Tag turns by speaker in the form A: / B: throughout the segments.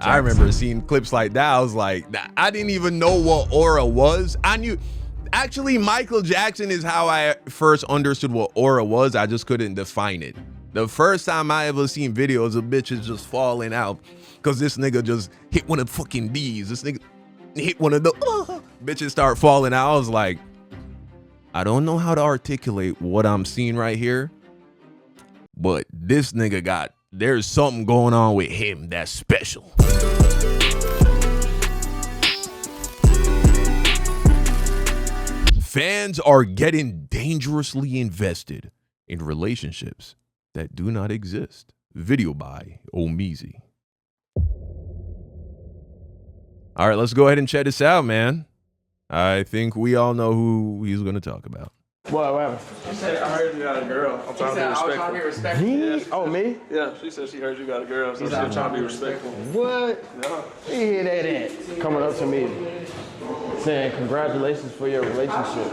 A: Jackson.
B: I remember seeing clips like that. I was like, I didn't even know what aura was. I knew, actually, Michael Jackson is how I first understood what aura was. I just couldn't define it. The first time I ever seen videos of bitches just falling out because this nigga just hit one of the fucking D's. This nigga hit one of the bitches start falling out. I was like, I don't know how to articulate what I'm seeing right here, but this nigga there's something going on with him that's special. Fans are getting dangerously invested in relationships that do not exist. Video by Omizi. All right, let's go ahead and check this out, man. I think we all know who he's going to talk about.
C: What happened?
D: She said, I heard you got a girl. I'm trying to be respectful.
C: Me? Oh, me?
D: Yeah, she said she heard you got a girl, so she's trying to be respectful.
C: What?
D: No.
C: You hear that at? Coming up to me saying congratulations for your relationship.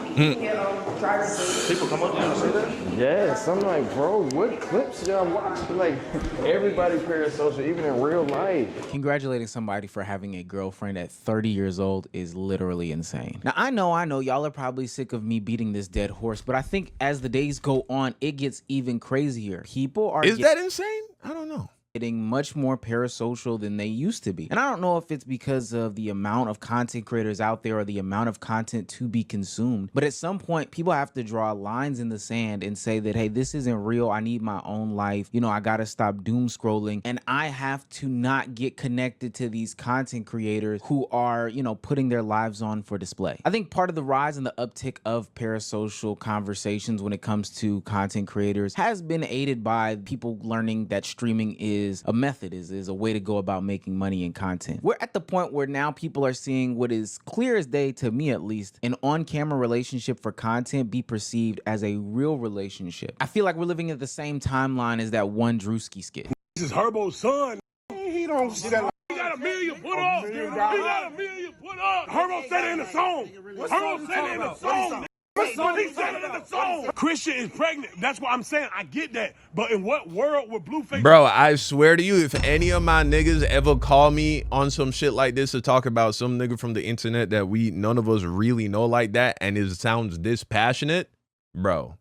D: People come up to you and say that?
C: Yes, I'm like, bro, what clips y'all watching? Like, everybody parasocial, even in real life.
A: Congratulating somebody for having a girlfriend at 30 years old is literally insane. Now, I know, y'all are probably sick of me beating this dead horse, but I think as the days go on, it gets even crazier. People are
B: Is that insane? I don't know.
A: Getting much more parasocial than they used to be. And I don't know if it's because of the amount of content creators out there or the amount of content to be consumed, but at some point people have to draw lines in the sand and say that, hey, this isn't real. I need my own life. You know, I gotta stop doom scrolling, and I have to not get connected to these content creators who are, you know, putting their lives on for display. I think part of the rise and the uptick of parasocial conversations when it comes to content creators has been aided by people learning that streaming is a method, is a way to go about making money in content. We're at the point where now people are seeing what is clear as day, to me at least, an on-camera relationship for content be perceived as a real relationship. I feel like we're living at the same timeline as that one Drewski skit.
E: This is Herbo's son. He don't see that. He got $1 million put up. He got $1 million put up. Herbo said it in the song. Herbo said it in the song. He said it in the song. Christian is pregnant. That's what I'm saying. I get that. But in what world would Blueface?
B: Bro, I swear to you, if any of my niggas ever call me on some shit like this to talk about some nigga from the internet that none of us really know like that, and it sounds this passionate, bro,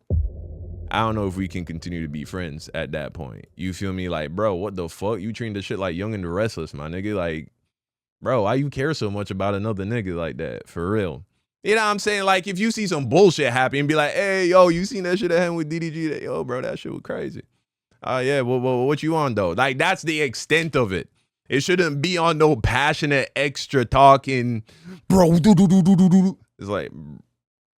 B: I don't know if we can continue to be friends at that point. You feel me? Like, bro, what the fuck? You treating the shit like Young and the Restless, my nigga. Like, bro, why you care so much about another nigga like that? For real. You know what I'm saying? Like, if you see some bullshit happen and be like, hey, yo, you seen that shit that happened with DDG? Yo, bro, that shit was crazy. Oh, yeah, well, what you on, though? Like, that's the extent of it. It shouldn't be on no passionate, extra talking, bro, do. It's like,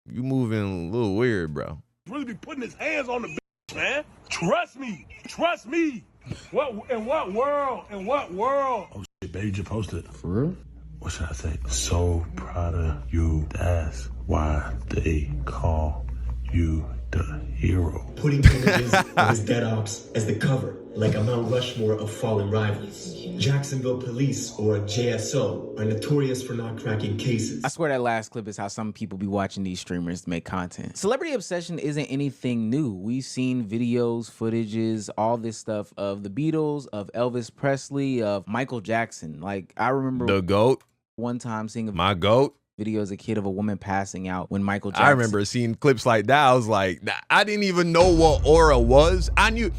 B: you moving a little weird, bro.
E: Really be putting his hands on the bitch, man. Trust me. Trust me. In what world? Oh, shit, baby just posted.
C: For real?
E: What should I say? So proud of you. That's why they call you the hero.
F: Putting images of his dead ops as the cover, like a Mount Rushmore of fallen rivals. Jacksonville police, or JSO, are notorious for not cracking cases.
A: I swear that last clip is how some people be watching these streamers make content. Celebrity obsession isn't anything new. We've seen videos, footages, all this stuff of the Beatles, of Elvis Presley, of Michael Jackson. Like, I remember
B: The GOAT.
A: one time seeing
B: My GOAT.
A: video as a kid of a woman passing out when Michael Jackson.
B: I remember seeing clips like that. I was like, I didn't even know what aura was. I knew,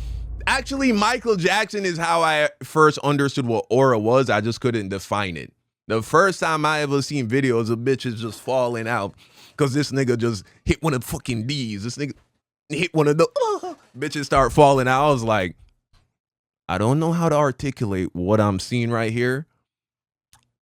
B: actually, Michael Jackson is how I first understood what aura was. I just couldn't define it. The first time I ever seen videos of bitches just falling out because this nigga just hit one of the fucking D's. This nigga hit one of the bitches start falling out. I was like, I don't know how to articulate what I'm seeing right here,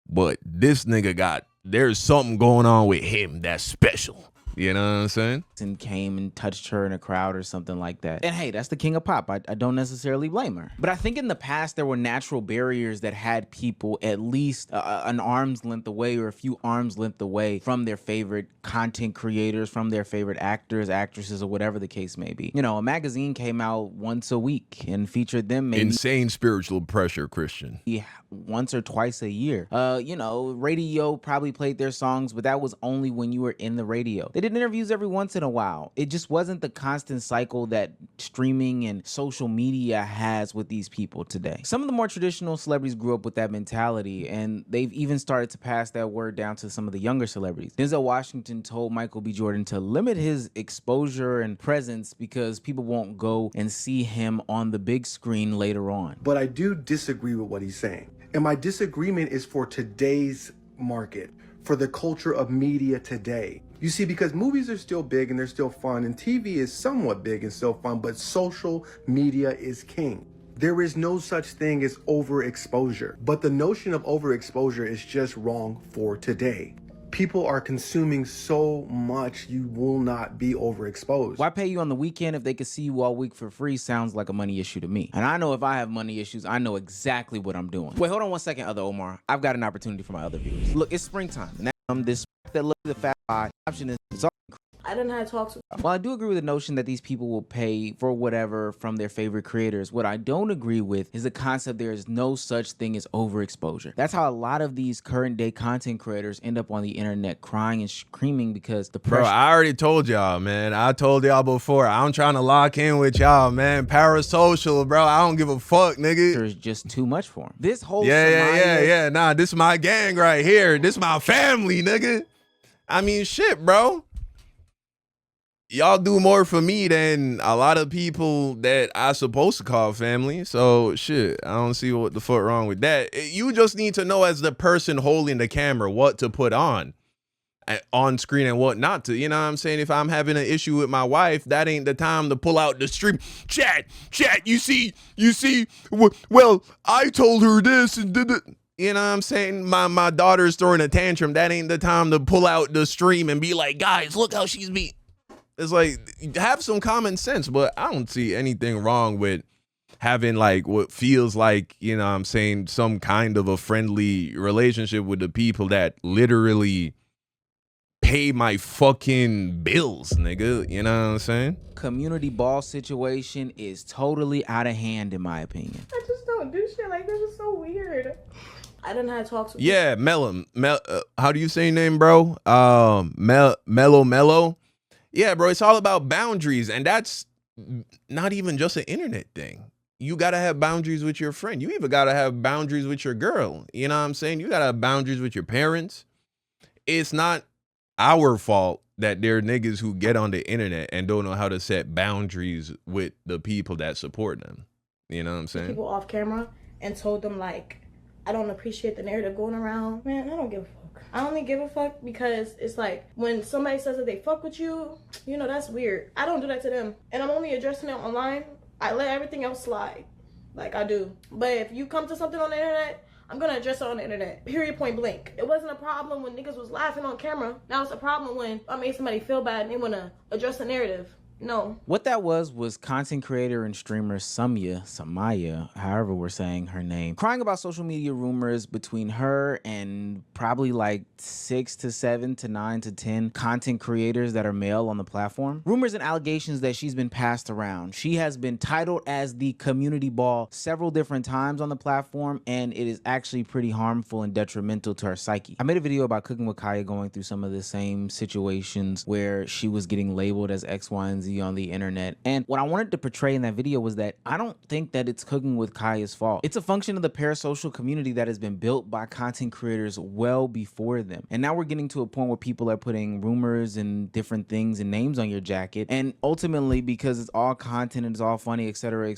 B: but this nigga there's something going on with him that's special. You know what I'm saying?
A: And came and touched her in a crowd or something like that. And hey, that's the king of pop. I don't necessarily blame her. But I think in the past, there were natural barriers that had people at least an arm's length away or a few arms length away from their favorite content creators, from their favorite actors, actresses, or whatever the case may be. You know, a magazine came out once a week and featured them maybe
B: insane spiritual pressure, Christian.
A: Yeah, once or twice a year. You know, radio probably played their songs, but that was only when you were in the radio. They did interviews every once in a while. It just wasn't the constant cycle that streaming and social media has with these people today. Some of the more traditional celebrities grew up with that mentality, and they've even started to pass that word down to some of the younger celebrities. Denzel Washington told Michael B. Jordan to limit his exposure and presence because people won't go and see him on the big screen later on.
G: But I do disagree with what he's saying. And my disagreement is for today's market, for the culture of media today. You see, because movies are still big and they're still fun, and TV is somewhat big and still fun, but social media is king. There is no such thing as overexposure, but the notion of overexposure is just wrong for today. People are consuming so much, you will not be overexposed.
A: Why pay you on the weekend if they could see you all week for free? Sounds like a money issue to me. And I know if I have money issues, I know exactly what I'm doing. Wait, hold on one second, other Omar. I've got an opportunity for my other viewers. Look, it's springtime. And this that look the fat option is all.
H: I didn't have talks with.
A: Well, I do agree with the notion that these people will pay for whatever from their favorite creators. What I don't agree with is the concept there is no such thing as overexposure. That's how a lot of these current day content creators end up on the internet crying and screaming because the pressure.
B: Bro, I already told y'all, man. I told y'all before. I'm trying to lock in with y'all, man. Parasocial, bro. I don't give a fuck, nigga.
A: There's just too much for him. This whole
B: Yeah. Nah, this is my gang right here. This is my family, nigga. I mean, shit, bro. Y'all do more for me than a lot of people that I supposed to call family. So shit, I don't see what the fuck wrong with that. You just need to know as the person holding the camera what to put on screen and what not to. You know what I'm saying? If I'm having an issue with my wife, that ain't the time to pull out the stream. Chat, you see, well, I told her this and did it. You know what I'm saying? My daughter's throwing a tantrum. That ain't the time to pull out the stream and be like, guys, look how she's being. It's like, have some common sense, but I don't see anything wrong with having like what feels like, you know what I'm saying, some kind of a friendly relationship with the people that literally pay my fucking bills, nigga. You know what I'm saying?
A: Community ball situation is totally out of hand, in my opinion.
H: I just don't do shit like this. It's so weird. I didn't have talks with.
B: Yeah, how do you say your name, bro? Mellow. Yeah, bro, it's all about boundaries, and that's not even just an internet thing. You got to have boundaries with your friend. You even got to have boundaries with your girl. You know what I'm saying? You got to have boundaries with your parents. It's not our fault that there are niggas who get on the internet and don't know how to set boundaries with the people that support them. You know what I'm saying?
H: People off camera and told them, like, I don't appreciate the narrative going around. Man, I don't give a fuck. I only give a fuck because it's like when somebody says that they fuck with you, you know, that's weird. I don't do that to them. And I'm only addressing it online. I let everything else slide. Like I do. But if you come to something on the internet, I'm gonna address it on the internet. Period, point blank. It wasn't a problem when niggas was laughing on camera. Now it's a problem when I made somebody feel bad and they wanna address the narrative. No.
A: What that was content creator and streamer Samaya, however we're saying her name, crying about social media rumors between her and probably like 6 to 7 to 9 to 10 content creators that are male on the platform. Rumors and allegations that she's been passed around. She has been titled as the community ball several different times on the platform, and it is actually pretty harmful and detrimental to her psyche. I made a video about Cooking with Kaya going through some of the same situations where she was getting labeled as X, Y, and Z on the internet. And what I wanted to portray in that video was that I don't think that it's Cooking with Kaya's fault. It's a function of the parasocial community that has been built by content creators well before them. And now we're getting to a point where people are putting rumors and different things and names on your jacket. And ultimately, because it's all content and it's all funny, etc.,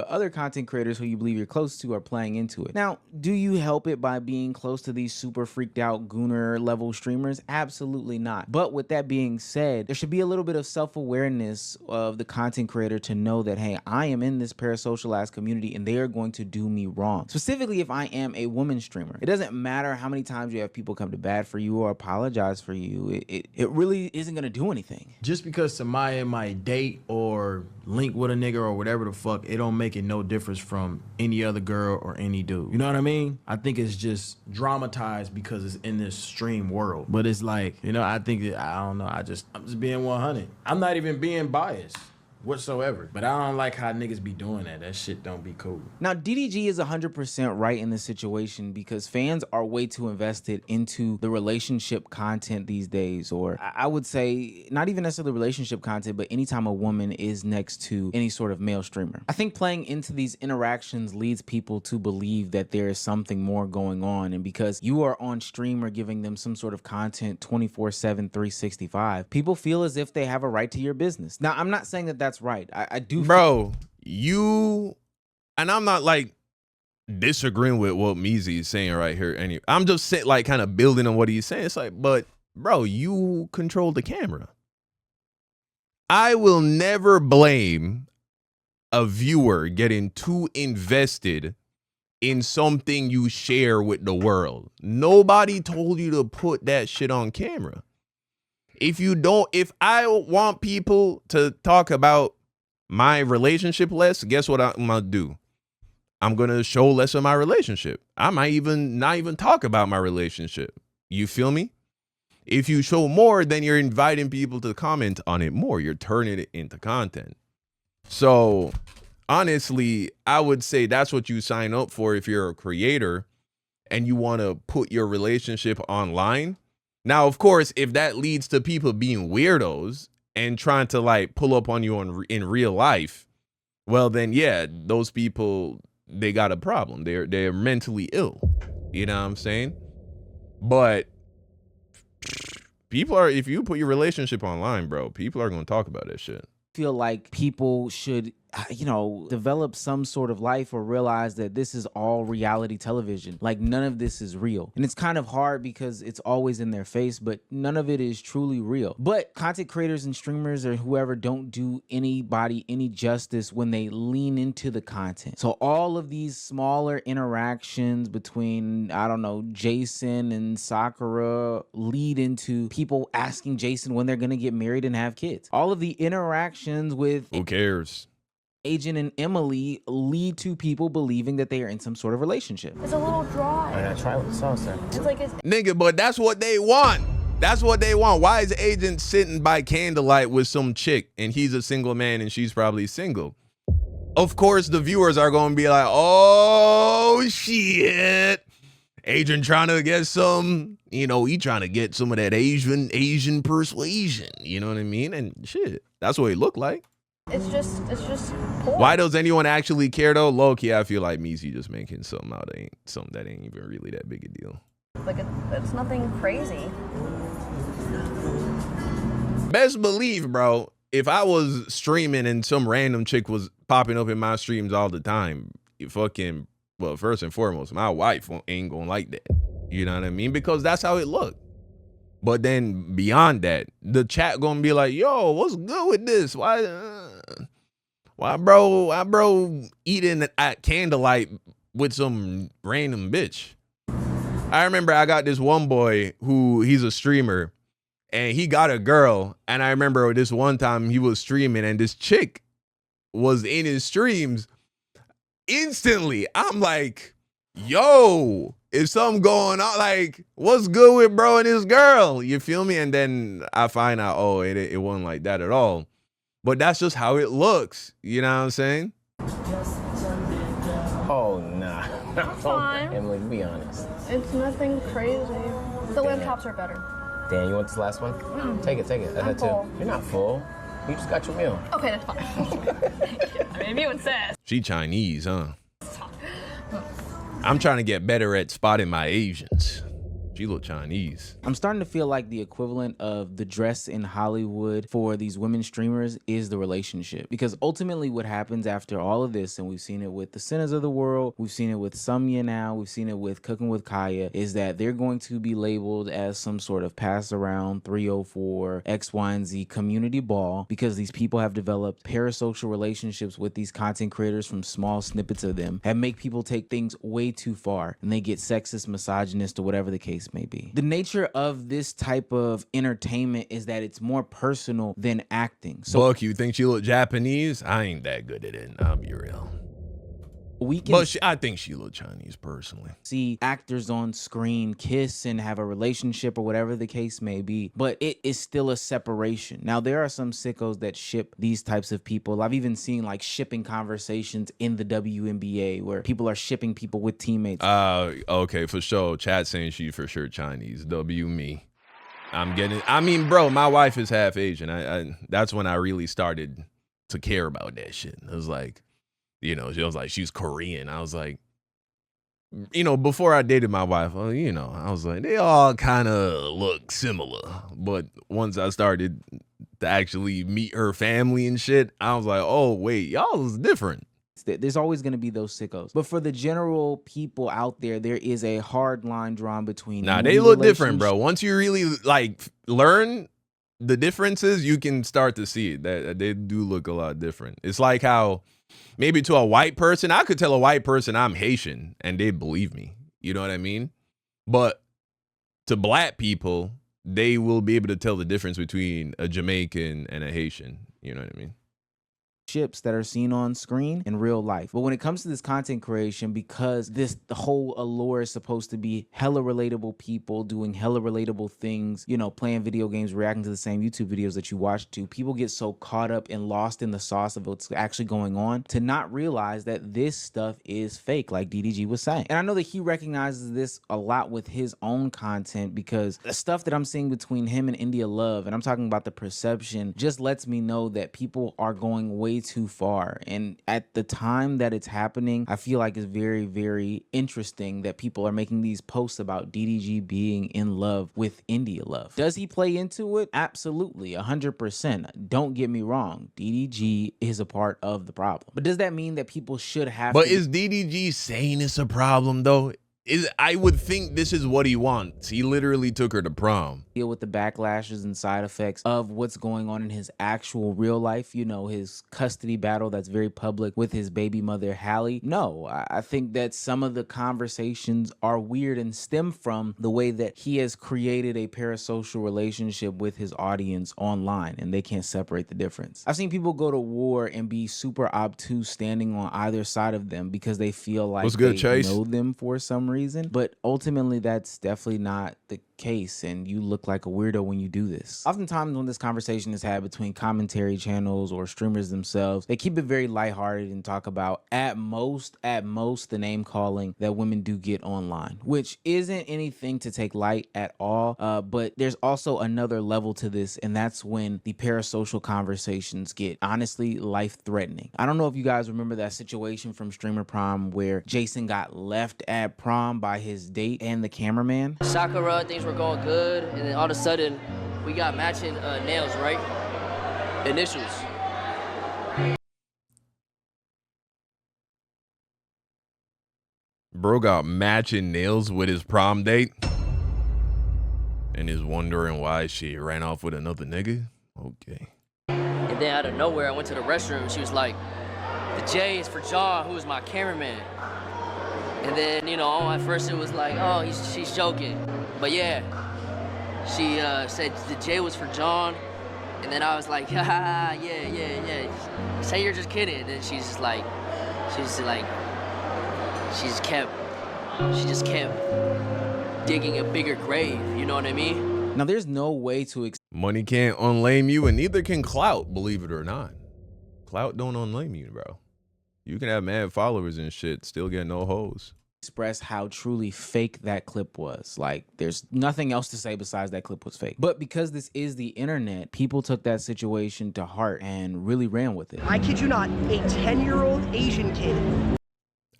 A: other content creators who you believe you're close to are playing into it. Now, do you help it by being close to these super freaked out gooner level streamers? Absolutely not. But with that being said, there should be a little bit of self-awareness of the content creator to know that, hey, I am in this parasocialized community and they are going to do me wrong. Specifically, if I am a woman streamer, it doesn't matter how many times you have people come to bat for you or apologize for you. It really isn't going to do anything.
I: Just because Samaya might date or link with a nigga or whatever the fuck, it don't make it no difference from any other girl or any dude. You know what I mean? I think it's just dramatized because it's in this stream world. But it's like, you know, I think that, I don't know, I'm just being 100. I'm not even being biased. whatsoever. But I don't like how niggas be doing that. That shit don't be cool.
A: Now, DDG is 100% right in this situation because fans are way too invested into the relationship content these days, or I would say not even necessarily relationship content, but anytime a woman is next to any sort of male streamer. I think playing into these interactions leads people to believe that there is something more going on, and because you are on stream or giving them some sort of content 24/7, 365, people feel as if they have a right to your business. Now, I'm not saying that that's right. I do,
B: bro. And I'm not like disagreeing with what Meezy is saying right here. I'm just saying, like, kind of building on what he's saying. It's like, but bro, you control the camera. I will never blame a viewer getting too invested in something you share with the world. Nobody told you to put that shit on camera. If I want people to talk about my relationship less, guess what I'm gonna do? I'm gonna show less of my relationship. I might even not even talk about my relationship. You feel me? If you show more, then you're inviting people to comment on it more. You're turning it into content. So honestly, I would say that's what you sign up for if you're a creator and you want to put your relationship online. Now, of course, if that leads to people being weirdos and trying to like pull up on you in real life, well, then, yeah, those people, they got a problem. They're mentally ill. You know what I'm saying? But people are, if you put your relationship online, bro, people are going to talk about that shit.
A: Feel like people should, develop some sort of life or realize that this is all reality television. Like, none of this is real. And it's kind of hard because it's always in their face, but none of it is truly real. But content creators and streamers or whoever don't do anybody any justice when they lean into the content. So all of these smaller interactions between, Jason and Sakura lead into people asking Jason when they're going to get married and have kids. All of the interactions with...
B: Who cares?
A: Agent and Emily lead to people believing that they are in some sort of relationship.
H: It's a little dry.
D: I gotta try with the sauce then.
H: It's like it's...
B: Nigga, but that's what they want. That's what they want. Why is Agent sitting by candlelight with some chick and he's a single man and she's probably single? Of course, the viewers are going to be like, oh, shit. Agent trying to get some, he trying to get some of that Asian persuasion. You know what I mean? And shit, that's what it looked like.
H: It's just porn.
B: Why does anyone actually care though? Low key, I feel like Meezy just making something that ain't even really that big a deal.
H: Like it's nothing crazy.
B: Best believe, bro, if I was streaming and some random chick was popping up in my streams all the time, first and foremost, my wife ain't gonna like that. You know what I mean? Because that's how it looked. But then beyond that, the chat gonna be like, yo, what's good with this? Why bro eating at candlelight with some random bitch? I remember I got this one boy who he's a streamer and he got a girl. And I remember this one time he was streaming and this chick was in his streams. Instantly, I'm like, yo, is something going on? Like, what's good with bro and his girl? You feel me? And then I find out, oh, it wasn't like that at all. But that's just how it looks. You know what I'm saying?
D: Oh, nah.
H: It's fine.
D: Emily, be honest.
H: It's nothing crazy. The lamb chops are better.
D: Dan, you want this last one? Take it. I had
H: full.
D: to. You're not full. You just got your meal.
H: Okay, that's fine. I mean, if you insist.
B: She Chinese, huh? I'm trying to get better at spotting my Asians. She look Chinese.
A: I'm starting to feel like the equivalent of the dress in Hollywood for these women streamers is the relationship. Because ultimately what happens after all of this, and we've seen it with the Sinners of the world, we've seen it with Sumya now, we've seen it with Cooking with Kaya, is that they're going to be labeled as some sort of pass around 304 X, Y, and Z community ball because these people have developed parasocial relationships with these content creators from small snippets of them and make people take things way too far and they get sexist, misogynist, or whatever the case may be. The nature of this type of entertainment is that it's more personal than acting. So
B: Buck, you think she look Japanese? I ain't that good at it. I'll be real.
A: We can
B: But I think she look Chinese personally.
A: see actors on screen kiss and have a relationship or whatever the case may be, but it is still a separation. Now, there are some sickos that ship these types of people. I've even seen like shipping conversations in the WNBA where people are shipping people with teammates.
B: Okay, for sure. Chat saying she for sure Chinese. Me. I mean, bro, my wife is half Asian. I that's when I really started to care about that shit. It was like, you know, she was like, she's Korean. I was like, you know, before I dated my wife, you know, I was like, they all kind of look similar. But once I started to actually meet her family and shit, I was like, oh, wait, y'all is different.
A: There's always going to be those sickos. But for the general people out there, there is a hard line drawn between.
B: Nah, they look different, bro. Once you really like learn the differences, you can start to see it. That they do look a lot different. It's like how maybe to a white person, I could tell a white person I'm Haitian and they believe me. You know what I mean? But to black people, they will be able to tell the difference between a Jamaican and a Haitian. You know what I mean?
A: Ships that are seen on screen in real life. But when it comes to this content creation, because the whole allure is supposed to be hella relatable people doing hella relatable things, you know, playing video games, reacting to the same YouTube videos that you watch to, people get so caught up and lost in the sauce of what's actually going on to not realize that this stuff is fake, like DDG was saying. And I know that he recognizes this a lot with his own content, because the stuff that I'm seeing between him and India Love, and I'm talking about the perception, just lets me know that people are going way too far. And at the time that it's happening, I feel like it's very, very interesting that people are making these posts about DDG being in love with India Love. Does he play into it? Absolutely, 100%. Don't get me wrong. DDG is a part of the problem. But does that mean that people should have
B: But is DDG saying it's a problem though? I would think this is what he wants. He literally took her to prom.
A: Deal with the backlashes and side effects of what's going on in his actual real life, you know, his custody battle that's very public with his baby mother, Hallie? No, I think that some of the conversations are weird and stem from the way that he has created a parasocial relationship with his audience online, and they can't separate the difference. I've seen people go to war and be super obtuse standing on either side of them because they feel like
B: What's good,
A: they
B: Chase?
A: know them for some reason, but ultimately that's definitely not the case, and you look like a weirdo when you do this. Oftentimes when this conversation is had between commentary channels or streamers themselves, they keep it very lighthearted and talk about at most the name calling that women do get online, which isn't anything to take light at all. But there's also another level to this, and that's when the parasocial conversations get honestly life-threatening. I don't know if you guys remember that situation from Streamer Prom where Jason got left at prom by his date and the cameraman.
J: Sakura, things were going good, and then all of a sudden we got matching nails, right? Initials.
B: Bro got matching nails with his prom date and is wondering why she ran off with another nigga. Okay.
J: And then out of nowhere, I went to the restroom. She was like, "The J is for John, who is my cameraman." And then, you know, at first it was like, oh, she's joking. But yeah, she said the J was for John. And then I was like, yeah. Say you're just kidding. And then she just kept digging a bigger grave. You know what I mean?
A: Now, there's no way to
B: Money can't unlame you, and neither can clout, believe it or not. Clout don't unlame you, bro. You can have mad followers and shit, still get no hoes.
A: Express how truly fake that clip was. Like, there's nothing else to say besides that clip was fake. But because this is the internet, people took that situation to heart and really ran with it.
K: I kid you not, a 10-year-old Asian kid.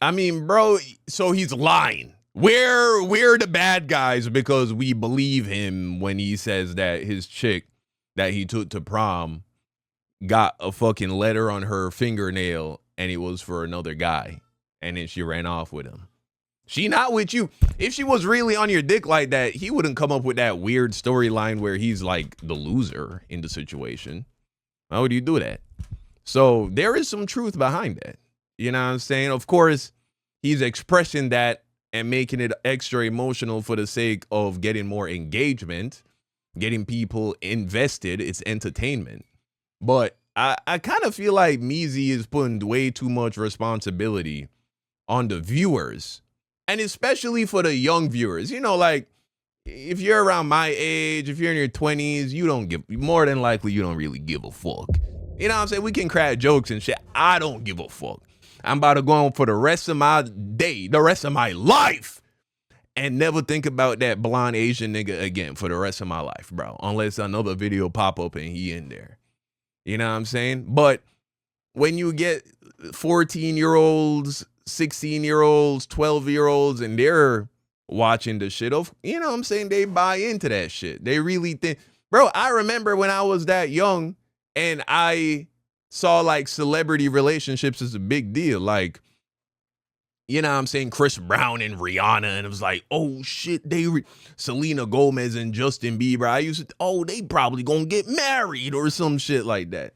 B: I mean, bro, so he's lying. We're the bad guys because we believe him when he says that his chick that he took to prom got a fucking letter on her fingernail and it was for another guy, and then she ran off with him. She not with you. If she was really on your dick like that, he wouldn't come up with that weird storyline where he's like the loser in the situation. Why would you do that? So there is some truth behind that. You know what I'm saying? Of course, he's expressing that and making it extra emotional for the sake of getting more engagement, getting people invested. It's entertainment. But I kind of feel like Meezy is putting way too much responsibility on the viewers, and especially for the young viewers. You know, like if you're around my age, if you're in your 20s, you don't give, more than likely you don't really give a fuck. You know what I'm saying? We can crack jokes and shit. I don't give a fuck. I'm about to go on for the rest of my day, the rest of my life, and never think about that blonde Asian nigga again for the rest of my life, bro. Unless another video pop up and he in there. You know what I'm saying? But when you get 14-year-olds, 16-year-olds, 12-year-olds, and they're watching the shit of, you know what I'm saying? They buy into that shit. They really think, bro, I remember when I was that young and I saw like celebrity relationships as a big deal. Like, you know what I'm saying? Chris Brown and Rihanna, and it was like, oh shit, Selena Gomez and Justin Bieber. I used to, oh, they probably gonna get married or some shit like that.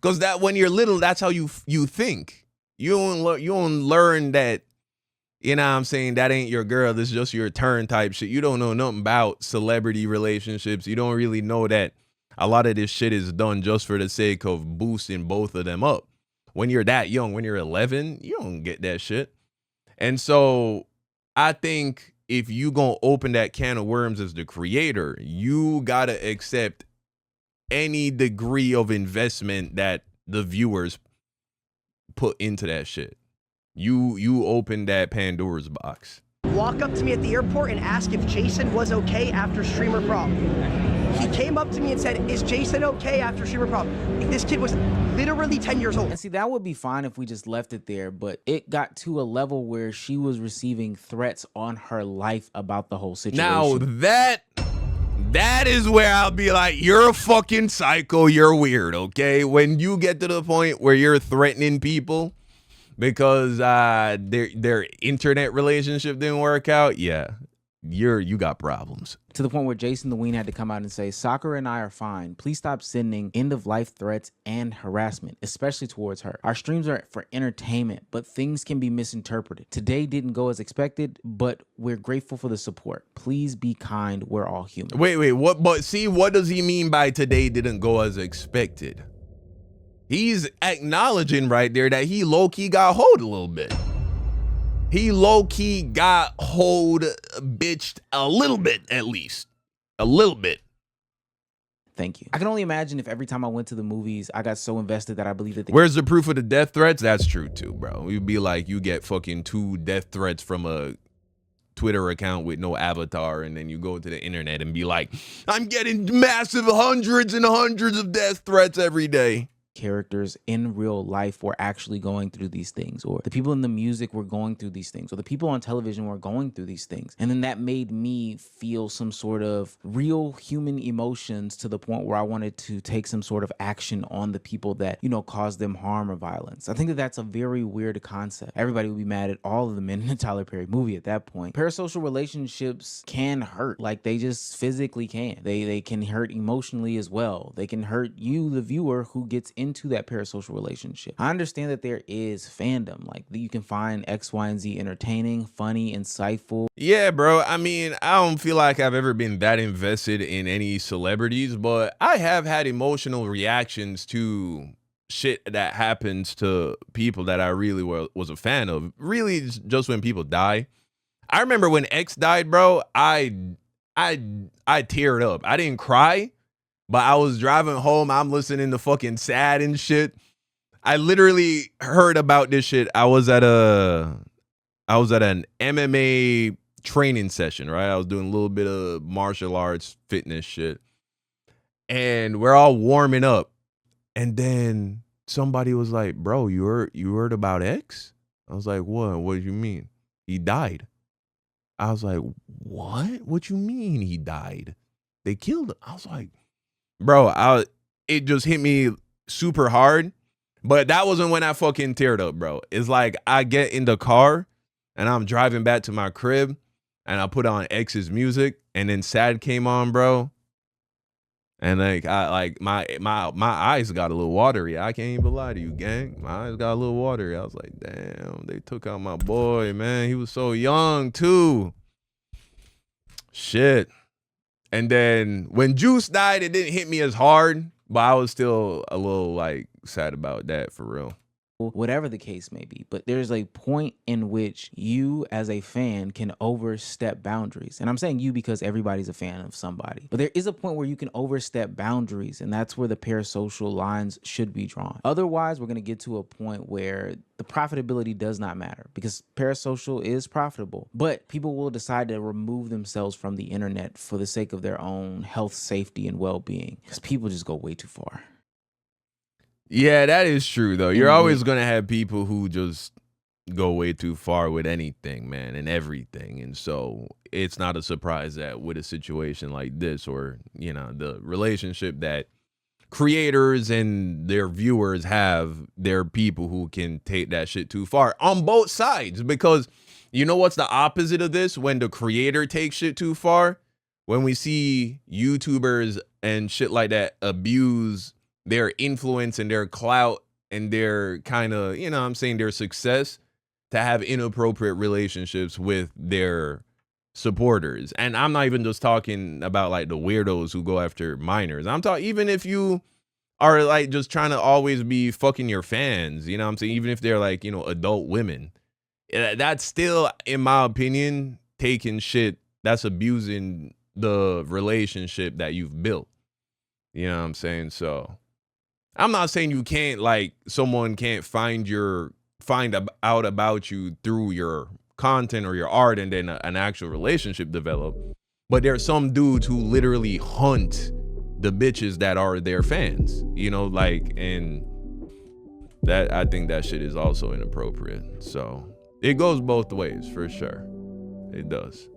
B: Cause that when you're little, that's how you think. You don't learn that, you know what I'm saying, that ain't your girl, this is just your turn type shit. You don't know nothing about celebrity relationships. You don't really know that a lot of this shit is done just for the sake of boosting both of them up. When you're that young, when you're 11, you don't get that shit. And so I think if you gonna open that can of worms as the creator, you gotta accept any degree of investment that the viewers put into that shit. You open that Pandora's box.
K: Walk up to me at the airport and ask if Jason was okay after Streamer Prom. He came up to me and said, is Jason okay after Streamer Prom? This kid was literally 10 years old.
A: And see, that would be fine if we just left it there, but it got to a level where she was receiving threats on her life about the whole situation.
B: Now that is where I'll be like, you're a fucking psycho, you're weird, okay? When you get to the point where you're threatening people because their internet relationship didn't work out, yeah, you got problems.
A: To the point where Jason the Ween had to come out and say, Sakura and I are fine. Please stop sending end-of-life threats and harassment, especially towards her. Our streams are for entertainment, but things can be misinterpreted. Today didn't go as expected, but we're grateful for the support. Please be kind. We're all human.
B: Wait, what? But see, what does he mean by today didn't go as expected? He's acknowledging right there that he low-key got hold a little bit. He low-key got hold, bitched a little bit, at least. A little bit.
A: Thank you. I can only imagine if every time I went to the movies, I got so invested that I believe that
B: Where's the proof of the death threats? That's true too, bro. You'd be like, you get fucking 2 death threats from a Twitter account with no avatar, and then you go to the internet and be like, I'm getting massive hundreds and hundreds of death threats every day.
A: Characters in real life were actually going through these things, or the people in the music were going through these things, or the people on television were going through these things. And then that made me feel some sort of real human emotions to the point where I wanted to take some sort of action on the people that, you know, caused them harm or violence. I think that that's a very weird concept. Everybody would be mad at all of the men in the Tyler Perry movie at that point. Parasocial relationships can hurt, like they just physically can. They can hurt emotionally as well. They can hurt you, the viewer, who gets into that parasocial relationship. I understand that there is fandom, like you can find X, Y, and Z entertaining, funny, insightful.
B: Yeah, bro. I mean, I don't feel like I've ever been that invested in any celebrities, but I have had emotional reactions to shit that happens to people that I really was a fan of. Really, just when people die. I remember when X died, bro. I teared up. I didn't cry, but I was driving home. I'm listening to fucking Sad and shit. I literally heard about this shit. I was at an MMA training session, right? I was doing a little bit of martial arts fitness shit. And we're all warming up. And then somebody was like, bro, you heard about X? I was like, what? What do you mean? He died. I was like, what? What you mean he died? They killed him. I was like, bro, it just hit me super hard. But that wasn't when I fucking teared up, bro. It's like I get in the car and I'm driving back to my crib and I put on X's music and then Sad came on, bro. And my eyes got a little watery. I can't even lie to you, gang. My eyes got a little watery. I was like, damn, they took out my boy, man. He was so young too. Shit. And then when Juice died, it didn't hit me as hard, but I was still a little like sad about that for real.
A: whatever the case may be. But there's a point in which you as a fan can overstep boundaries. And I'm saying you because everybody's a fan of somebody. But there is a point where you can overstep boundaries, and that's where the parasocial lines should be drawn. Otherwise, we're going to get to a point where the profitability does not matter, because parasocial is profitable, but people will decide to remove themselves from the internet for the sake of their own health, safety, and well-being, because people just go way too far.
B: Yeah, that is true, though. You're always going to have people who just go way too far with anything, man, and everything. And so it's not a surprise that with a situation like this, or, you know, the relationship that creators and their viewers have, there are people who can take that shit too far on both sides. Because you know what's the opposite of this? When the creator takes shit too far, when we see YouTubers and shit like that abuse their influence and their clout and their kind of, you know what I'm saying, their success to have inappropriate relationships with their supporters. And I'm not even just talking about like the weirdos who go after minors. I'm talking even if you are like just trying to always be fucking your fans, you know what I'm saying? Even if they're like, you know, adult women, that's still, in my opinion, taking shit, that's abusing the relationship that you've built. You know what I'm saying? So I'm not saying you can't, like, someone can't find out about you through your content or your art and then an actual relationship develop. But there are some dudes who literally hunt the bitches that are their fans, you know, like, and that, I think that shit is also inappropriate. So it goes both ways for sure. It does.